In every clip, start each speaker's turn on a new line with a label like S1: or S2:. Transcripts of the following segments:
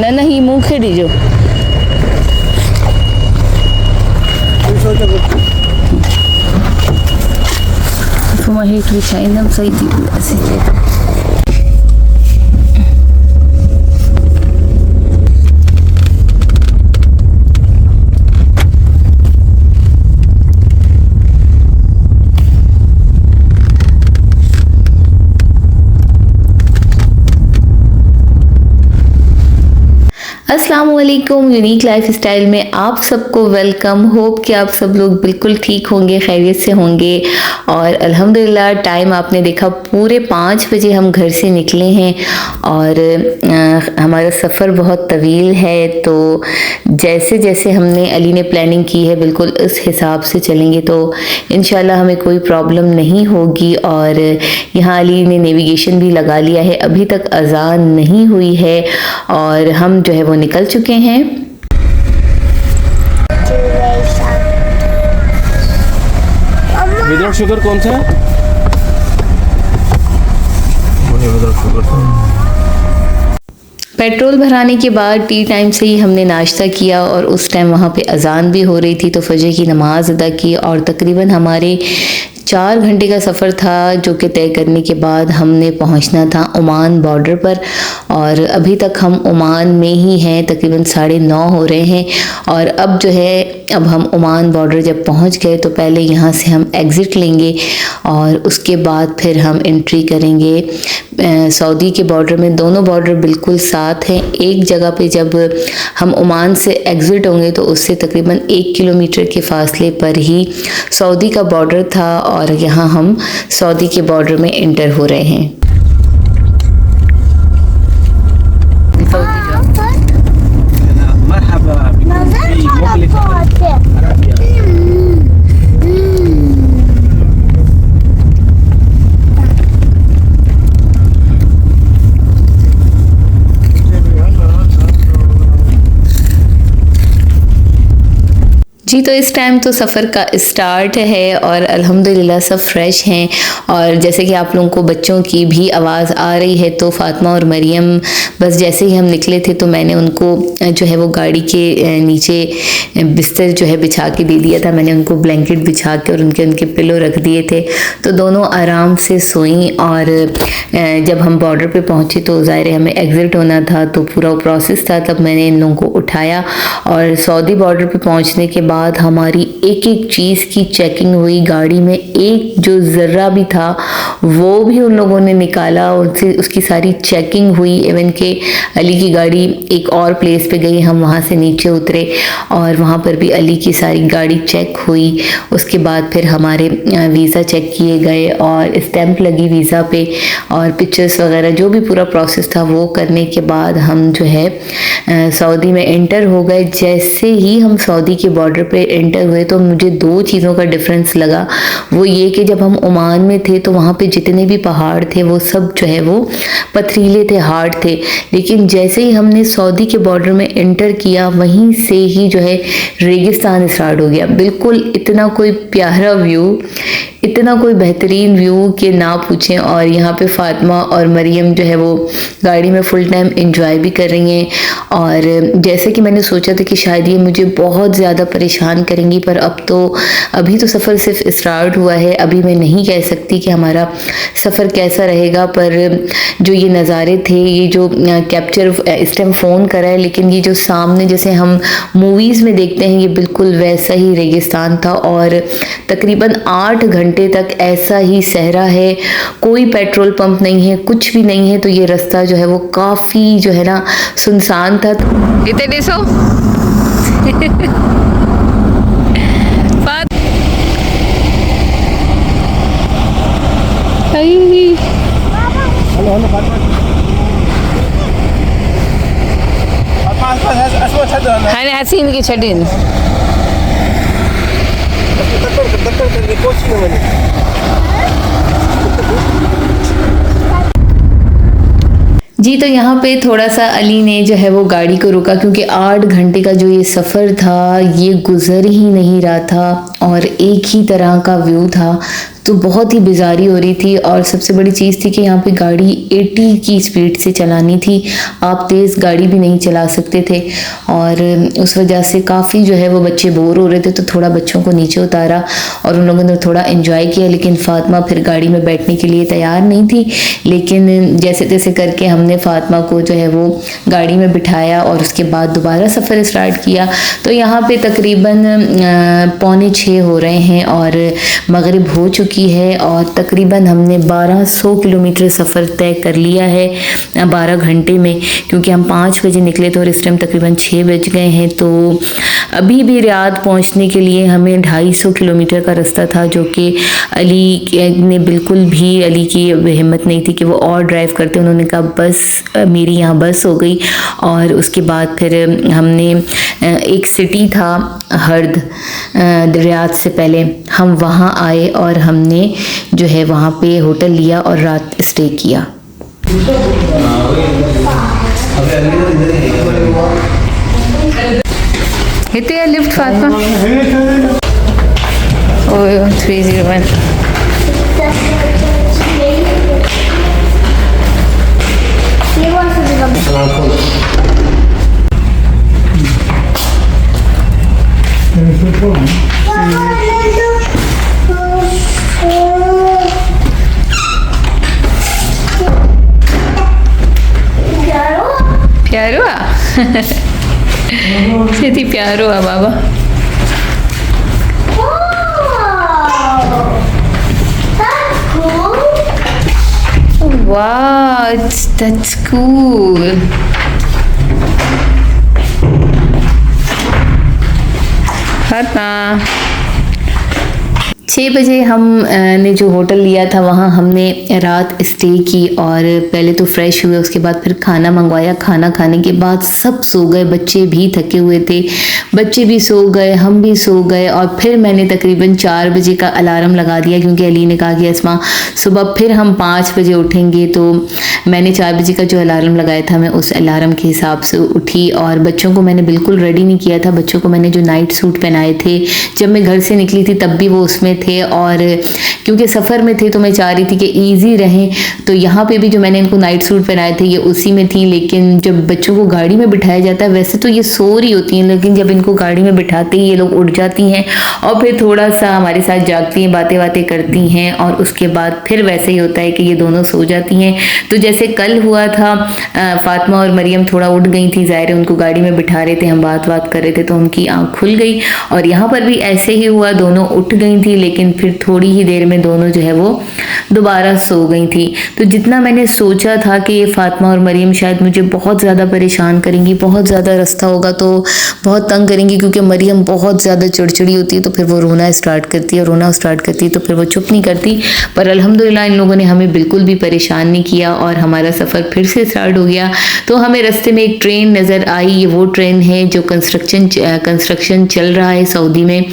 S1: না না হি মুখ খেয়ে দিছো Fumahi tu China sai di asi. अस्सलामुअलैकुम यूनिक लाइफ स्टाइल में आप सबको वेलकम। होप कि आप सब लोग बिल्कुल ठीक होंगे, खैरियत से होंगे। और अल्हम्दुलिल्लाह टाइम आपने देखा पूरे 5 बजे हम घर से निकले हैं और हमारा सफ़र बहुत तवील है। तो जैसे जैसे हमने अली ने प्लानिंग की है बिल्कुल इस हिसाब से चलेंगे तो इंशाल्लाह हमें कोई प्रॉब्लम नहीं होगी। और यहाँ अली ने नेविगेशन भी लगा लिया है, अभी तक अजान नहीं हुई है और हम जो है वो निकल चुके हैं।
S2: विदाउट शुगर कौन सा?
S1: पेट्रोल भराने के बाद टी टाइम से ही हमने नाश्ता किया और उस टाइम वहाँ पे अजान भी हो रही थी तो फजर की नमाज अदा की। और तकरीबन हमारे 4 घंटे का सफ़र था जो कि तय करने के बाद हमने पहुंचना था ओमान बॉर्डर पर। और अभी तक हम ओमान में ही हैं, तकरीबन 9:30 हो रहे हैं। और अब जो है अब हम ओमान बॉर्डर जब पहुंच गए तो पहले यहाँ से हम एग्ज़िट लेंगे और उसके बाद फिर हम एंट्री करेंगे सऊदी के बॉर्डर में। दोनों बॉर्डर बिल्कुल साथ हैं। एक जगह पे जब हम ओमान से एग्ज़िट होंगे तो उससे तकरीबन 1 किलोमीटर के फासले पर ही सऊदी का बॉर्डर था और यहाँ हम सऊदी के बॉर्डर में एंटर हो रहे हैं। जी तो इस टाइम तो सफ़र का स्टार्ट है और अल्हम्दुलिल्लाह सब फ्रेश हैं। और जैसे कि आप लोगों को बच्चों की भी आवाज़ आ रही है तो फ़ातिमा और मरियम बस जैसे ही हम निकले थे तो मैंने उनको जो है वो गाड़ी के नीचे बिस्तर जो है बिछा के दे दिया था। मैंने उनको ब्लैंकेट बिछा के और उनके पिलो रख दिए थे तो दोनों आराम से सोईं। और जब हम बॉर्डर पे पहुँचे तो ज़ाहिर है हमें एग्ज़िट होना था तो पूरा प्रोसेस था। तब मैंने इन लोगों को उठाया और सऊदी बॉर्डर पे पहुँचने के बाद हमारी एक एक चीज़ की चेकिंग हुई। गाड़ी में एक जो ज़र्रा भी था वो भी उन लोगों ने निकाला, उनसे उसकी सारी चेकिंग हुई। इवन के अली की गाड़ी एक और प्लेस पे गई, हम वहाँ से नीचे उतरे और वहाँ पर भी अली की सारी गाड़ी चेक हुई। उसके बाद फिर हमारे वीज़ा चेक किए गए और स्टैंप लगी वीज़ा पे और पिक्चर्स वगैरह जो भी पूरा प्रोसेस था वो करने के बाद हम जो है सऊदी में एंटर हो गए। जैसे ही हम सऊदी के बॉर्डर पे एंटर हुए तो मुझे 2 चीज़ों का डिफरेंस लगा। वो ये कि जब हम ओमान में थे तो वहाँ पे जितने भी पहाड़ थे वो सब जो है वो पथरीले थे, हार्ड थे। लेकिन जैसे ही हमने सऊदी के बॉर्डर में एंटर किया वहीं से ही जो है रेगिस्तान स्टार्ट हो गया। बिल्कुल इतना कोई प्यारा व्यू, इतना कोई बेहतरीन व्यू कि ना पूछें। और यहाँ पे फ़ातिमा और मरियम जो है वो गाड़ी में फुल टाइम एंजॉय भी कर रही हैं। और जैसे कि मैंने सोचा था कि शायद ये मुझे बहुत ज़्यादा परेशान करेंगी पर अभी तो सफ़र सिर्फ स्टार्ट हुआ है। अभी मैं नहीं कह सकती कि हमारा सफ़र कैसा रहेगा। पर जो ये नज़ारे थे, ये जो कैप्चर इस टाइम फ़ोन करा है, लेकिन ये जो सामने जैसे हम मूवीज़ में देखते हैं ये बिल्कुल वैसा ही रेगिस्तान था। और तकरीबन 8 घंटे घंटे तक ऐसा ही सहरा है, कोई पेट्रोल पंप नहीं है, कुछ भी नहीं है। तो ये रास्ता जो है वो काफ़ी जो है ना सुनसान था। इतने देसो Hani hasin ki chadin. जी तो यहाँ पे थोड़ा सा अली ने जो है वो गाड़ी को रोका, क्योंकि 8 घंटे का जो ये सफ़र था ये गुजर ही नहीं रहा था और एक ही तरह का व्यू था, तो बहुत ही बेजारी हो रही थी। और सबसे बड़ी चीज़ थी कि यहाँ पे गाड़ी 80 की स्पीड से चलानी थी, आप तेज़ गाड़ी भी नहीं चला सकते थे। और उस वजह से काफ़ी जो है वो बच्चे बोर हो रहे थे, तो थोड़ा बच्चों को नीचे उतारा और उन लोगों ने थोड़ा एंजॉय किया। लेकिन फ़ातिमा फिर गाड़ी में बैठने के लिए तैयार नहीं थी, लेकिन जैसे तैसे करके हमने फ़ातिमा को जो है वो गाड़ी में बिठाया और उसके बाद दोबारा सफ़र स्टार्ट किया। तो यहाँ पे तकरीबन 5:45 हो रहे हैं और मगरिब हो चुकी है और तकरीबन हमने 1200 किलोमीटर सफ़र तय कर लिया है 12 घंटे में, क्योंकि हम 5 बजे निकले थे और इस टाइम तकरीबन 6 बज गए हैं। तो अभी भी रियाद पहुंचने के लिए हमें 250 किलोमीटर का रास्ता था, जो कि अली ने बिल्कुल भी, अली की हिम्मत नहीं थी कि वो और ड्राइव करते। उन्होंने कहा बस मेरी यहाँ बस हो गई। और उसके बाद फिर हमने एक सिटी था हर्द, रियाद से पहले हम वहाँ आए और हमने जो है वहाँ पे होटल लिया और रात स्टे किया। हिते लिफ्ट फातिमा 301 प्यार हुआ छेती प्यार हुआ बाबा। Wow, that's cool. Fatma. 6 बजे हम ने जो होटल लिया था वहाँ हमने रात स्टे की और पहले तो फ्रेश हुए, उसके बाद फिर खाना मंगवाया। खाना खाने के बाद सब सो गए, बच्चे भी थके हुए थे, बच्चे भी सो गए, हम भी सो गए। और फिर मैंने तकरीबन 4 बजे का अलार्म लगा दिया, क्योंकि अली ने कहा कि अस्मा सुबह फिर हम 5 बजे उठेंगे। तो मैंने 4 बजे का जो अलार्म लगाया था मैं उस अलार्म के हिसाब से उठी और बच्चों को मैंने बिल्कुल रेडी नहीं किया था। बच्चों को मैंने जो नाइट सूट पहनाए थे, जब मैं घर से निकली थी तब भी वो उसमें थे, और क्योंकि सफ़र में थे तो मैं चाह रही थी कि इजी रहें। तो यहाँ पे भी जो मैंने इनको नाइट सूट पहनाए थे ये उसी में थी। लेकिन जब बच्चों को गाड़ी में बिठाया जाता है, वैसे तो ये सो रही होती हैं, लेकिन जब इनको गाड़ी में बिठाते ही ये लोग उठ जाती हैं और फिर थोड़ा सा हमारे साथ जागती हैं, बातें करती हैं, और उसके बाद फिर वैसे ही होता है कि ये दोनों सो जाती हैं। तो जैसे कल हुआ था, फ़ातिमा और मरियम थोड़ा उठ गई थी, ज़ाहिर है उनको गाड़ी में बिठा रहे थे, हम बात कर रहे थे तो उनकी आँख खुल गई। और यहाँ पर भी ऐसे ही हुआ, दोनों उठ गई थी, लेकिन फिर थोड़ी ही देर में दोनों जो है वो दोबारा सो गई थी। तो जितना मैंने सोचा था कि ये फ़ातिमा और मरियम शायद मुझे बहुत ज़्यादा परेशान करेंगी, बहुत ज़्यादा रास्ता होगा तो बहुत तंग करेंगी, क्योंकि मरियम बहुत ज़्यादा चिड़चिड़ी होती है, तो फिर वो रोना स्टार्ट करती है, तो फिर वो चुप नहीं करती। पर अल्हम्दुलिल्लाह इन लोगों ने हमें बिल्कुल भी परेशान नहीं किया और हमारा सफ़र फिर से स्टार्ट हो गया। तो हमें रास्ते में एक ट्रेन नज़र आई, ये वो ट्रेन है जो कंस्ट्रक्शन चल रहा है सऊदी में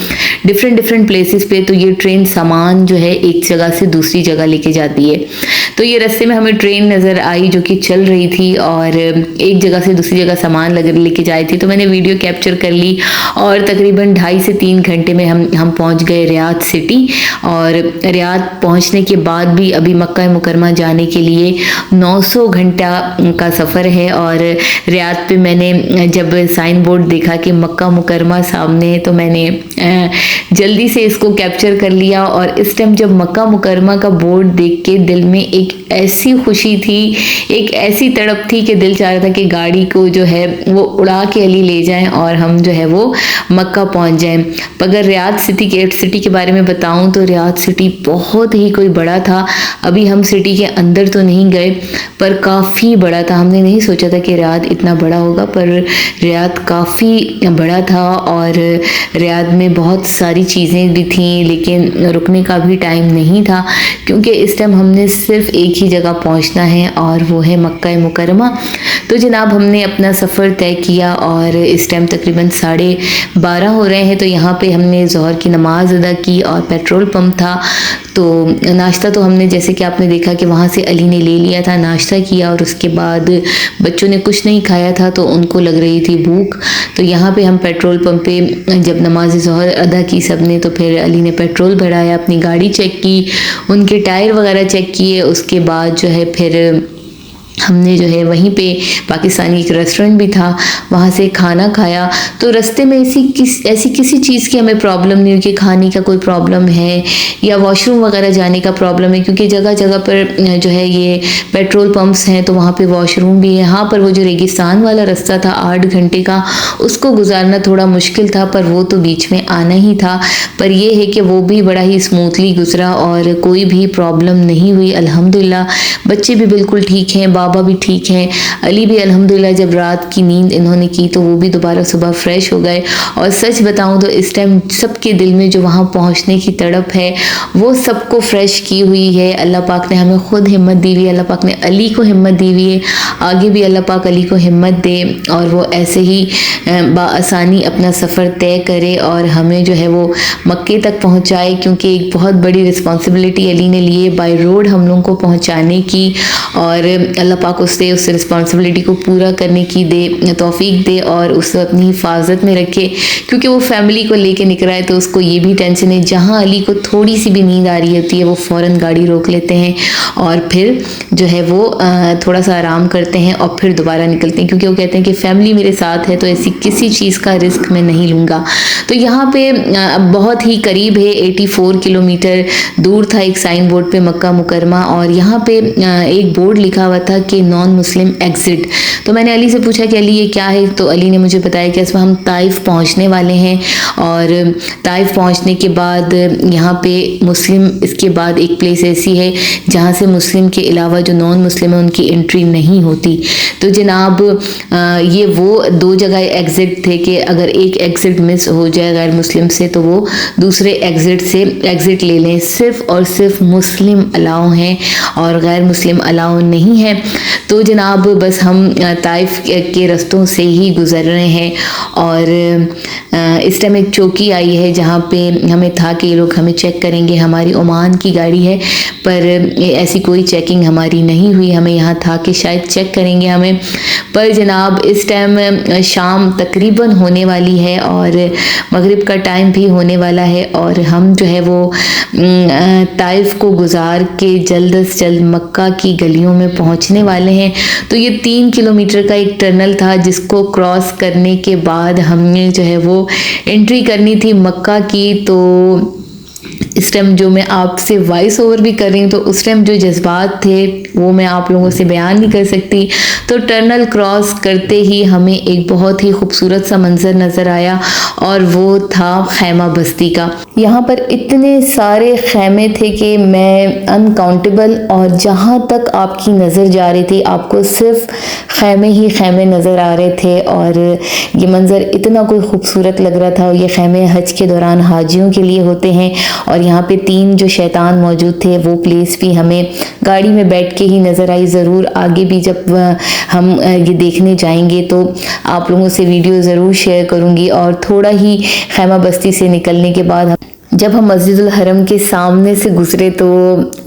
S1: डिफरेंट प्लेसेस पे। तो ये ट्रेन सामान जो है एक जगह से दूसरी जगह लेके जाती है। तो ये रास्ते में हमें ट्रेन नज़र आई जो कि चल रही थी और एक जगह से दूसरी जगह सामान लेके जा रही थी। तो मैंने वीडियो कैप्चर कर ली और तकरीबन 2.5 से 3 घंटे में हम पहुंच गए रियाद सिटी। और रियाद पहुंचने के बाद भी अभी मक्का मुकरमा जाने के लिए 900 घंटा का सफ़र है। और रियाद पे मैंने जब साइन बोर्ड देखा कि मक्का मुकरमा सामने है, तो मैंने जल्दी से इसको कैप्चर कर लिया। और इस टाइम जब मक्का मुकरमा का बोर्ड देख के दिल में एक ऐसी खुशी थी, एक ऐसी तड़प थी कि दिल चाह रहा था कि गाड़ी को जो है वो उड़ा के अली ले जाएं और हम जो है वो मक्का पहुंच जाएं। अगर रियाद सिटी के बारे में बताऊं तो रियाद सिटी बहुत ही कोई बड़ा था। अभी हम सिटी के अंदर तो नहीं गए पर काफ़ी बड़ा था। हमने नहीं सोचा था कि रियाद इतना बड़ा होगा, पर रियाद काफ़ी बड़ा था और रियाद में बहुत सारी चीज़ें भी थीं, लेकिन रुकने का भी टाइम नहीं था क्योंकि इस टाइम हमने सिर्फ एक ही जगह पहुंचना है और वो है मक्का मुकरमा। तो जनाब हमने अपना सफ़र तय किया और इस टाइम तकरीबन 12:30 हो रहे हैं। तो यहाँ पे हमने ज़ोहर की नमाज़ अदा की और पेट्रोल पंप था। तो नाश्ता तो हमने, जैसे कि आपने देखा कि वहाँ से अली ने ले लिया था, नाश्ता किया और उसके बाद बच्चों ने कुछ नहीं खाया था तो उनको लग रही थी भूख। तो यहाँ पे हम पेट्रोल पंप पे जब नमाज ज़ोहर अदा की सब ने, तो फिर अली ने पेट्रोल भराया, अपनी गाड़ी चेक की, उनके टायर वगैरह चेक किए। उसके बाद जो है फिर हमने जो है वहीं पे पाकिस्तानी एक रेस्टोरेंट भी था, वहाँ से खाना खाया। तो रास्ते में ऐसी किसी चीज़ की हमें प्रॉब्लम नहीं हुई कि खाने का कोई प्रॉब्लम है या वॉशरूम वगैरह जाने का प्रॉब्लम है, क्योंकि जगह जगह पर जो है ये पेट्रोल पंप्स हैं तो वहाँ पे वॉशरूम भी है। हाँ, पर वो जो रेगिस्तान वाला रास्ता था 8 घंटे का, उसको गुजारना थोड़ा मुश्किल था, पर वो तो बीच में आना ही था। पर ये है कि वो भी बड़ा ही स्मूथली गुजरा और कोई भी प्रॉब्लम नहीं हुई अल्हम्दुलिल्लाह। बच्चे भी बिल्कुल ठीक हैं, बाबा भी ठीक हैं, अली भी अल्हम्दुलिल्लाह जब रात की नींद इन्होंने की तो वो भी दोबारा सुबह फ्रेश हो गए। और सच बताऊं तो इस टाइम सबके दिल में जो वहाँ पहुँचने की तड़प है वो सबको फ्रेश की हुई है। अल्लाह पाक ने हमें खुद हिम्मत दी हुई है, अल्लाह पाक ने अली को हिम्मत दी हुई है, आगे भी अल्लाह पाक अली को हिम्मत दे और वो ऐसे ही बाआसानी अपना सफ़र तय करे और हमें जो है वो मक्के तक पहुँचाए, क्योंकि एक बहुत बड़ी रिस्पॉन्सिबिलिटी अली ने लिए बाय रोड हम लोगों को पहुँचाने की। और अल्लाह पाक उससे उस रिस्पॉन्सिबिलिटी को पूरा करने की तौफीक दे और उसे अपनी हिफाजत में रखे, क्योंकि वो फैमिली को लेके निकला है तो उसको ये भी टेंशन है। जहाँ अली को थोड़ी सी भी नींद आ रही होती है वो फ़ौरन गाड़ी रोक लेते हैं और फिर जो है वो थोड़ा सा आराम करते हैं और फिर दोबारा निकलते हैं, क्योंकि वो कहते हैं कि फैमिली मेरे साथ है तो ऐसी किसी चीज़ का रिस्क मैं नहीं लूँगा। तो यहाँ पे बहुत ही करीब है, 84 किलोमीटर दूर था एक साइन बोर्ड पे मक्का मुकरमा, और यहाँ पे एक बोर्ड लिखा हुआ था कि नॉन मुस्लिम एग्जिट। तो मैंने अली से पूछा कि अली ये क्या है, तो अली ने मुझे बताया कि इसमें हम ताइफ पहुँचने वाले हैं और ताइफ पहुँचने के बाद यहाँ पे मुस्लिम, इसके बाद एक प्लेस ऐसी है जहाँ से मुस्लिम के अलावा जो नॉन मुस्लिम है उनकी एंट्री नहीं होती। तो जनाब ये वो 2 जगह एग्ज़िट थे कि अगर एक एग्ज़िट मिस हो जाए गैर मुस्लिम से तो वो दूसरे एग्ज़िट से एग्ज़िट ले लें। सिर्फ़ और सिर्फ मुस्लिम अलाउ हैं और गैर मुस्लिम अलाउ नहीं है। तो जनाब बस हम ताइफ के रस्तों से ही गुज़र रहे हैं और इस टाइम एक चौकी आई है जहाँ पे हमें था कि ये लोग हमें चेक करेंगे। हमारी ओमान की गाड़ी है पर ऐसी कोई चेकिंग हमारी नहीं हुई। हमें यहाँ था कि शायद चेक करेंगे हमें, पर जनाब इस टाइम शाम तकरीबन होने वाली है और मगरिब का टाइम भी होने वाला है और हम जो है वो ताइफ को गुजार के जल्द से जल्द मक्का की गलियों में पहुँचने वाले हैं। तो ये 3 किलोमीटर का एक टनल था जिसको क्रॉस करने के बाद हमने जो है वो एंट्री करनी थी मक्का की। तो इस टाइम जो मैं आपसे वॉइस ओवर भी कर रही हूँ तो उस टाइम जो जज्बात थे वो मैं आप लोगों से बयान नहीं कर सकती। तो टनल क्रॉस करते ही हमें एक बहुत ही खूबसूरत सा मंजर नज़र आया और वो था खैमा बस्ती का। यहाँ पर इतने सारे खैमे थे कि मैं अनकाउंटेबल, और जहाँ तक आपकी नज़र जा रही थी आपको सिर्फ खैमे ही खैमे नज़र आ रहे थे और ये मंज़र इतना कोई खूबसूरत लग रहा था। ये खैमे हज के दौरान हाजियों के लिए होते हैं और यहाँ पे 3 जो शैतान मौजूद थे वो प्लेस भी हमें गाड़ी में बैठ के ही नज़र आई। ज़रूर आगे भी जब हम ये देखने जाएंगे तो आप लोगों से वीडियो ज़रूर शेयर करूँगी। और थोड़ा ही खैमा बस्ती से निकलने के बाद जब हम मस्जिदुल हरम के सामने से गुजरे तो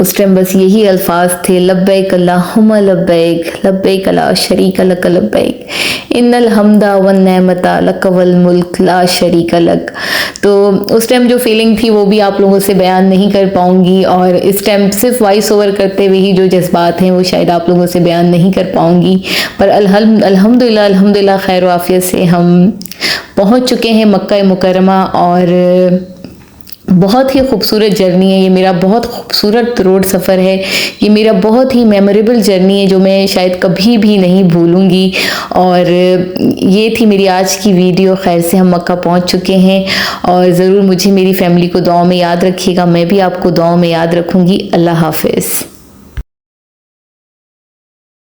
S1: उस टाइम बस यही अल्फाज थे, लब्बैक अल्लाहुम्मा लब्बैक, लब्बैक ला शरीक लक लब्बैक, इन्नल हम्दा वन नेमता लक वल मुल्क ला शरीक लक। तो उस टाइम जो फीलिंग थी वो भी आप लोगों से बयान नहीं कर पाऊँगी और इस टाइम सिर्फ वॉइस ओवर करते हुए ही जो जज्बात हैं वो शायद आप लोगों से बयान नहीं कर पाऊँगी। पर अल्हम्दुलिल्लाह खैर आफियत से हम पहुंच चुके हैं मक्का मुकरमा और बहुत ही खूबसूरत जर्नी है ये, मेरा बहुत खूबसूरत रोड सफ़र है ये, मेरा बहुत ही मेमोरेबल जर्नी है जो मैं शायद कभी भी नहीं भूलूंगी। और ये थी मेरी आज की वीडियो। खैर से हम मक्का पहुंच चुके हैं और ज़रूर मुझे मेरी फैमिली को दुआओं में याद रखिएगा, मैं भी आपको दुआओं में याद रखूंगी। अल्लाह हाफिज़।